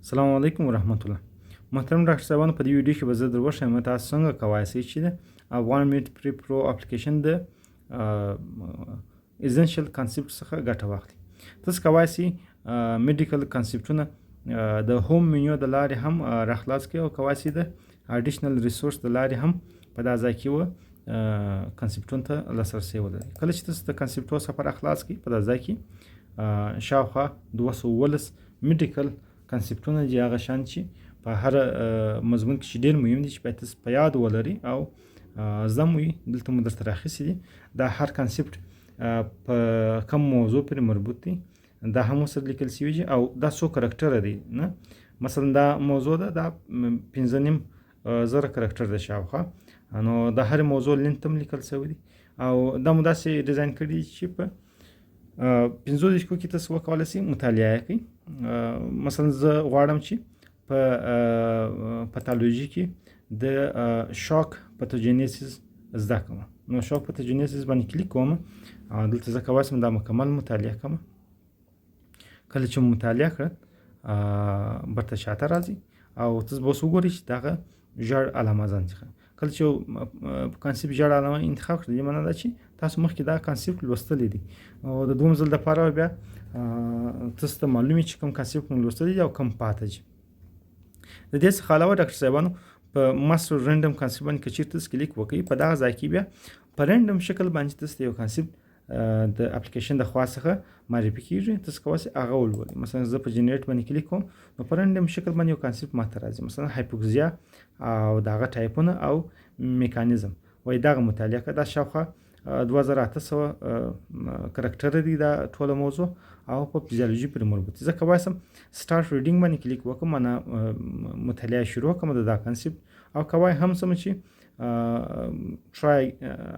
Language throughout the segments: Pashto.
السلام علیکم ورحمت الله. محترم ډاکټر صاحبانو، په دې ویډیو کې به زه در وښیم تاسو څنګه کولی شئ چې د افغان میډ پری پرو اپلیکیشن د ایزنشل کانسپټ څخه ګټه واخلئ. تاسو کولی شئ میډیکل کانسپټونه د هوم منیو د لارې هم راخلاص کړئ او کولی شئ د اډیشنل ریسورس د لارې هم په دا ځای کې کانسپټونو ته لاسرسی ولرئ. کله چې تاسو د کانسپټو سفر اخلاص کړئ په دا ځای کې شاوخوا 219 میډیکل کانسپټونه دي، هغه شیان چې په هر مضمون کې چې ډېر مهم دي چې باید تاسو په یاد ولرئ او زده مو وي. دلته مو درته راخیستي دي. دا هر کانسپټ په کوم موضوع پورې مربوط دی دا هم ورسره لیکل شوي دي او دا څو کرکټره دي نه. مثلا دا موضوع ده، دا 5,500 کرکټر ده شاوخوا، نو د هر موضوع لینت هم لیکل شوی دی او دا مو داسې ډیزاین کړي چې په 15 دقیقو کې تاسو وکولی شئ مطالعه کړئ. مثلا زه غواړم چې په پاتالوژي کې د شاک پاتوجینیسیس زده کړم، نو شاک پاتوجینیسیس باندې کلیک کوم. دلته زه کولی شم دا مکمل مطالعه کړم. کله چې مطالعه کړه برته شاته راځي او تاسو به اوس وګورئ چې دغه ژړ علامه ځان څخه کله چې کانسپټ ژړ علامه انتخاب کړئ، دې معنا ده چې تاسو مخکې دا کانسپټ لوستلی دی او د دوم ځل دپاره بیا تاسو ته معلوم وي چې کوم کانسپټ مو لوستلی دی او کوم پاته دي. د دې څخه علاوه ډاکټر صاحبانو په ماستر رینډم کانسپټ باندې که چېرته تاسو کلیک وکړئ، په دغه ځای کې بیا په رینډم شکل باندې تاسو ته یو کانسپټ د اپلیکیشن د خوا څخه معرفي کېږي. تاسو کولی شئ هغه ولولئ. مثلا زه په جنریټ باندې کلیک کوم، نو په رینډم شکل باندې یو کانسپټ ماته راځي، مثلا هایپوکسیا او د هغه ټایپونه او میکانیزم. وایي دغه مطالعه کړه. دا شاوخوا 2800 کرکټره دي دا ټوله موضوع او په فزیولوژي پورې مربوط دي. زه کولی شم سټارټ ریډینګ باندې کلیک وکړم، معنا مطالعه شروع کړم د دا کانسپټ، او کولی هم سم چې ټرای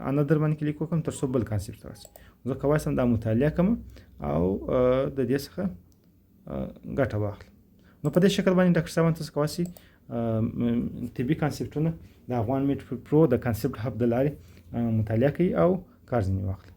انادر باندې کلیک وکړم تر څو بل کانسپټ ته راشي. زه کولی شم دا مطالعه کړم او د دې څخه ګټه واخلم. نو په دې شکل باندې ډاکټر صاحبان تاسو کولی شئ طبي کانسپټونه د افغان میډ پرو د کانسپټ هب د لارې مطالعه کوي او کار ځینې واخلي.